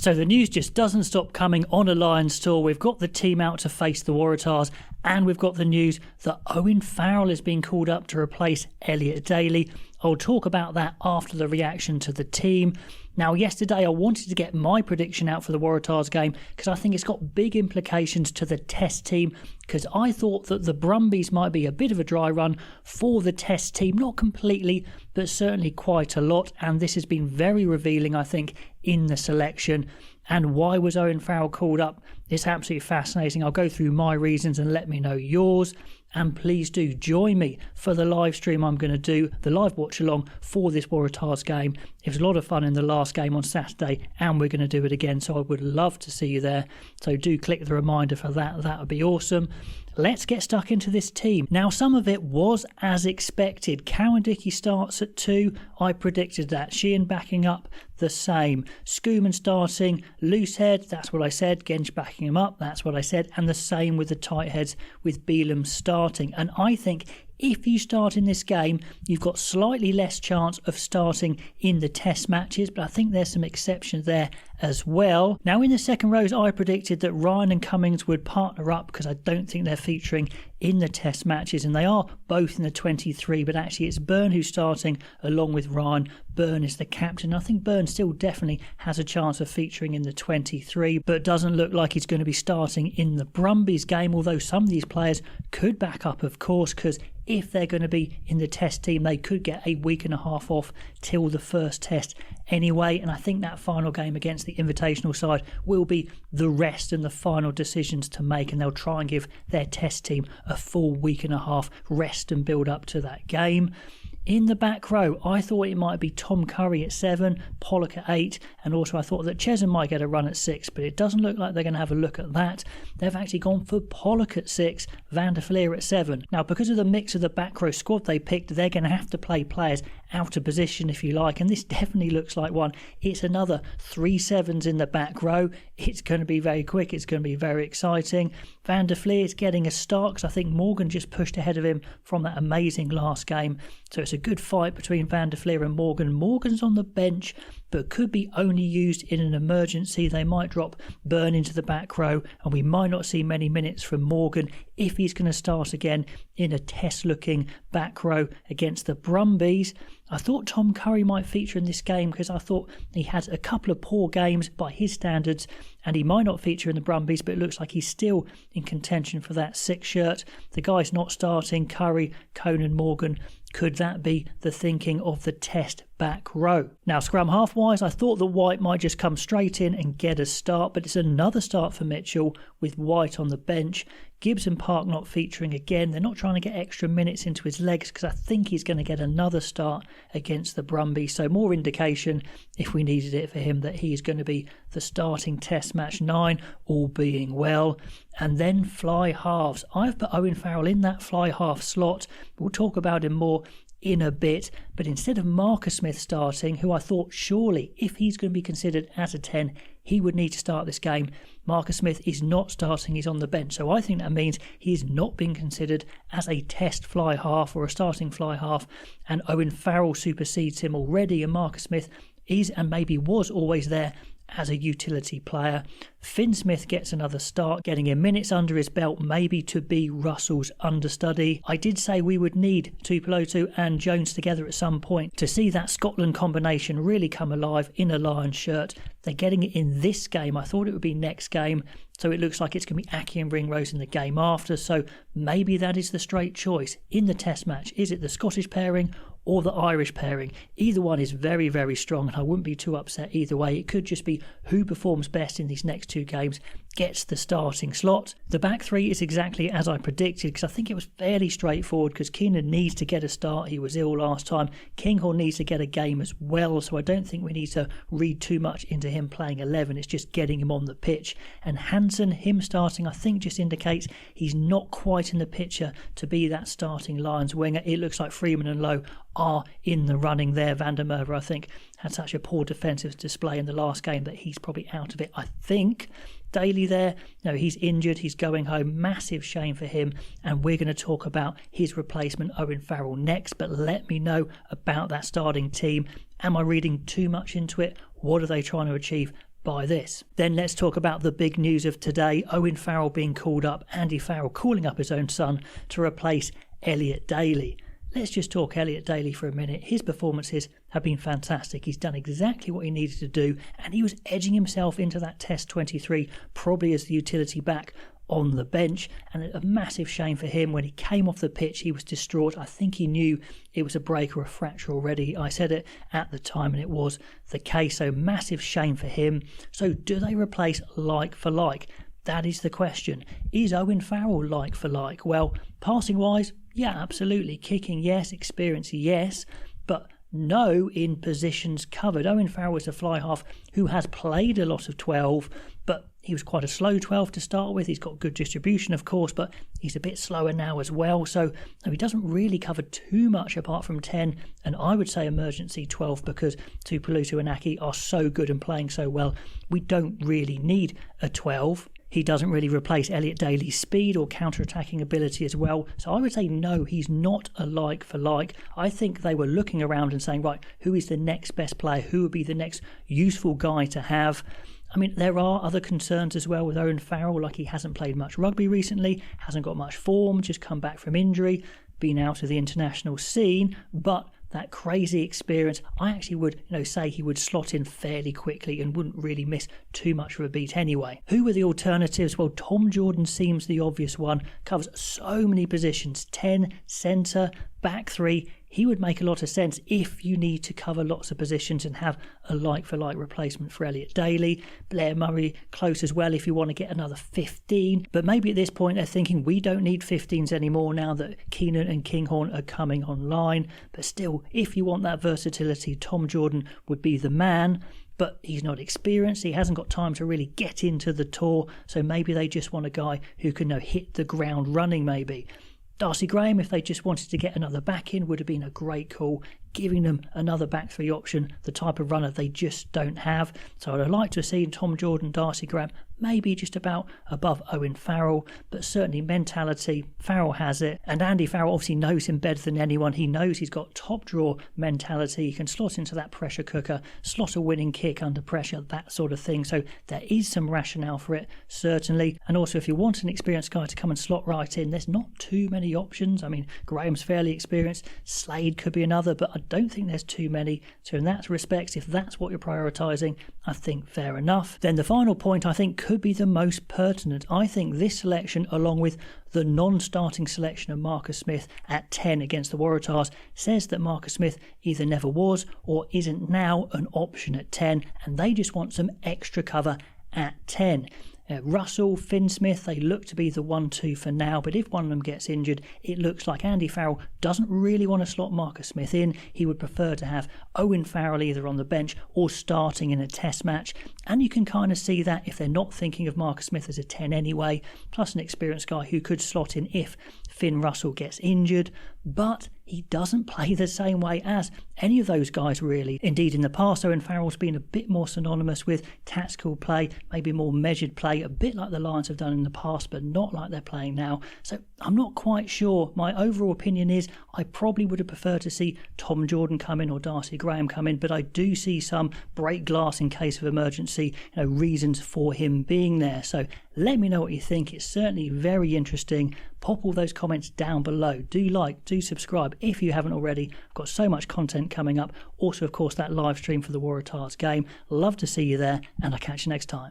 So the news just doesn't stop coming on a Lions tour. We've got the team out to face the Waratahs, and we've got the news that Owen Farrell is being called up to replace Elliot Daly. I'll talk about that after the reaction to the team. Now, yesterday I wanted to get my prediction out for the Waratahs game because I think it's got big implications to the Test team, because I thought that the Brumbies might be a bit of a dry run for the Test team. Not completely, but certainly quite a lot. And this has been very revealing, I think, in the selection. And why was Owen Farrell called up? It's absolutely fascinating. I'll go through my reasons and let me know yours. And please do join me for the live stream I'm going to do, the live watch along for this Waratahs game. It was a lot of fun in the last game on Saturday, and we're going to do it again. So I would love to see you there. So do click the reminder for that. That would be awesome. Let's get stuck into this team. Now, some of it was as expected. Cowan-Dickie starts at 2. I predicted that. Sheehan backing up, the same. Schoeman starting. Loosehead, that's what I said. Gench backing him up, that's what I said. And the same with the tight heads, with Beelum starting. And I think if you start in this game, you've got slightly less chance of starting in the Test matches, but I think there's some exceptions there as well. Now, in the second rows, I predicted that Ryan and Cummings would partner up because I don't think they're featuring in the Test matches, and they are both in the 23, but actually it's Byrne who's starting along with Ryan. Byrne is the captain. I think Byrne still definitely has a chance of featuring in the 23, but doesn't look like he's going to be starting in the Brumbies game, although some of these players could back up, of course, because if they're going to be in the Test team, they could get a week and a half off till the first Test anyway. And I think that final game against the Invitational side will be the rest and the final decisions to make, and they'll try and give their Test team a full week and a half rest and build up to that game. In the back row, I thought it might be Tom Curry at 7, Pollock at 8, and also I thought that Chesham might get a run at 6, but it doesn't look like they're going to have a look at that. They've actually gone for Pollock at 6, Van der Fleer at 7. Now, because of the mix of the back row squad they picked, they're going to have to play players out of position, if you like, and this definitely looks like one. It's another 3 7s in the back row. It's going to be very quick. It's going to be very exciting. Van der Fleer is getting a start because I think Morgan just pushed ahead of him from that amazing last game. So it's a good fight between Van der Fleer and Morgan. Morgan's on the bench, but could be only used in an emergency. They might drop Byrne into the back row, and we might not see many minutes from Morgan if he's going to start again in a Test-looking back row against the Brumbies. I thought Tom Curry might feature in this game because I thought he had a couple of poor games by his standards, and he might not feature in the Brumbies, but it looks like he's still in contention for that 6 shirt. The guy's not starting. Curry, Conan, Morgan. Could that be the thinking of the Test back row? Now, scrum half-wise, I thought that White might just come straight in and get a start, but it's another start for Mitchell with White on the bench. Gibbs and Park not featuring again. They're not trying to get extra minutes into his legs because I think he's going to get another start against the Brumbies. So more indication, if we needed it for him, that he's going to be the starting Test match 9, all being well. And then fly halves. I've put Owen Farrell in that fly half slot. We'll talk about him more in a bit, but instead of Marcus Smith starting, who I thought surely if he's going to be considered as a 10, he would need to start this game. Marcus Smith is not starting, he's on the bench, so I think that means he's not being considered as a Test fly half or a starting fly half, and Owen Farrell supersedes him already, and Marcus Smith is and maybe was always there as a utility player. Finn Smith gets another start, getting him minutes under his belt, maybe to be Russell's understudy. I did say we would need Tuipulotu and Jones together at some point to see that Scotland combination really come alive in a Lions shirt. They're getting it in this game. I thought it would be next game, so it looks like it's going to be Aki and Ringrose in the game after, so maybe that is the straight choice in the Test match. Is it the Scottish pairing or the Irish pairing? Either one is very, very strong, and I wouldn't be too upset either way. It could just be who performs best in these next 2 games gets the starting slot. The back 3 is exactly as I predicted because I think it was fairly straightforward because Keenan needs to get a start. He was ill last time. Kinghorn needs to get a game as well, so I don't think we need to read too much into him playing 11. It's just getting him on the pitch. And Hansen, him starting, I think just indicates he's not quite in the picture to be that starting Lions winger. It looks like Freeman and Lowe are in the running there. Van der Merwe, I think, had such a poor defensive display in the last game that he's probably out of it. I think Daly there, no, he's injured, he's going home. Massive shame for him, and we're going to talk about his replacement Owen Farrell next, but let me know about that starting team. Am I reading too much into it? What are they trying to achieve by this. Then let's talk about the big news of today. Owen Farrell being called up, Andy Farrell calling up his own son to replace Elliot Daly. Let's just talk Elliot Daly for a minute. His performances have been fantastic. He's done exactly what he needed to do, and he was edging himself into that Test 23, probably as the utility back on the bench, and a massive shame for him. When he came off the pitch, he was distraught. I think he knew it was a break or a fracture already. I said it at the time, and it was the case. So massive shame for him. So do they replace like for like? That is the question. Is Owen Farrell like for like? Well, passing wise, yeah, absolutely. Kicking, yes. Experience, yes. But no in positions covered. Owen Farrell is a fly half who has played a lot of 12, but he was quite a slow 12 to start with. He's got good distribution, of course, but he's a bit slower now as well. So he doesn't really cover too much apart from 10, and I would say emergency 12, because Tuipulotu and Aki are so good and playing so well. We don't really need a 12. He doesn't really replace Elliot Daly's speed or counter-attacking ability as well. So I would say no, he's not a like for like. I think they were looking around and saying, right, who is the next best player? Who would be the next useful guy to have? I mean, there are other concerns as well with Owen Farrell, like he hasn't played much rugby recently, hasn't got much form, just come back from injury, been out of the international scene, but that crazy experience, I actually would say he would slot in fairly quickly and wouldn't really miss too much of a beat anyway. Who were the alternatives? Well, Tom Jordan seems the obvious one, covers so many positions, 10, centre, back three. He would make a lot of sense if you need to cover lots of positions and have a like-for-like replacement for Elliot Daly. Blair Murray close as well if you want to get another 15. But maybe at this point they're thinking we don't need 15s anymore now that Keenan and Kinghorn are coming online. But still, if you want that versatility, Tom Jordan would be the man. But he's not experienced, he hasn't got time to really get into the tour. So maybe they just want a guy who can hit the ground running maybe. Darcy Graham, if they just wanted to get another back in, would have been a great call, giving them another back three option, the type of runner they just don't have. So I'd like to see Tom Jordan, Darcy Graham, maybe just about above Owen Farrell, but certainly mentality, Farrell has it. And Andy Farrell obviously knows him better than anyone. He knows he's got top draw mentality. He can slot into that pressure cooker, slot a winning kick under pressure, that sort of thing. So there is some rationale for it, certainly. And also, if you want an experienced guy to come and slot right in, there's not too many options. I mean, Graham's fairly experienced. Slade could be another, but I don't think there's too many. So in that respect, if that's what you're prioritising, I think fair enough. Then the final point, I think, could be the most pertinent. I think this selection, along with the non-starting selection of Marcus Smith at 10 against the Waratahs, says that Marcus Smith either never was or isn't now an option at 10, and they just want some extra cover at 10. Russell, Finn Smith, they look to be the 1-2 for now, but if one of them gets injured, it looks like Andy Farrell doesn't really want to slot Marcus Smith in. He would prefer to have Owen Farrell either on the bench or starting in a test match, and you can kind of see that if they're not thinking of Marcus Smith as a 10 anyway, plus an experienced guy who could slot in if Finn Russell gets injured. But he doesn't play the same way as any of those guys really. Indeed, in the past, Owen Farrell's been a bit more synonymous with tactical play, maybe more measured play, a bit like the Lions have done in the past, but not like they're playing now. So I'm not quite sure. My overall opinion is I probably would have preferred to see Tom Jordan come in or Darcy Graham come in, but I do see some break glass in case of emergency, reasons for him being there. So let me know what you think. It's certainly very interesting. Pop all those comments down below. Do like, do subscribe if you haven't already. I've got so much content coming up. Also, of course, that live stream for the Waratahs game. Love to see you there, and I'll catch you next time.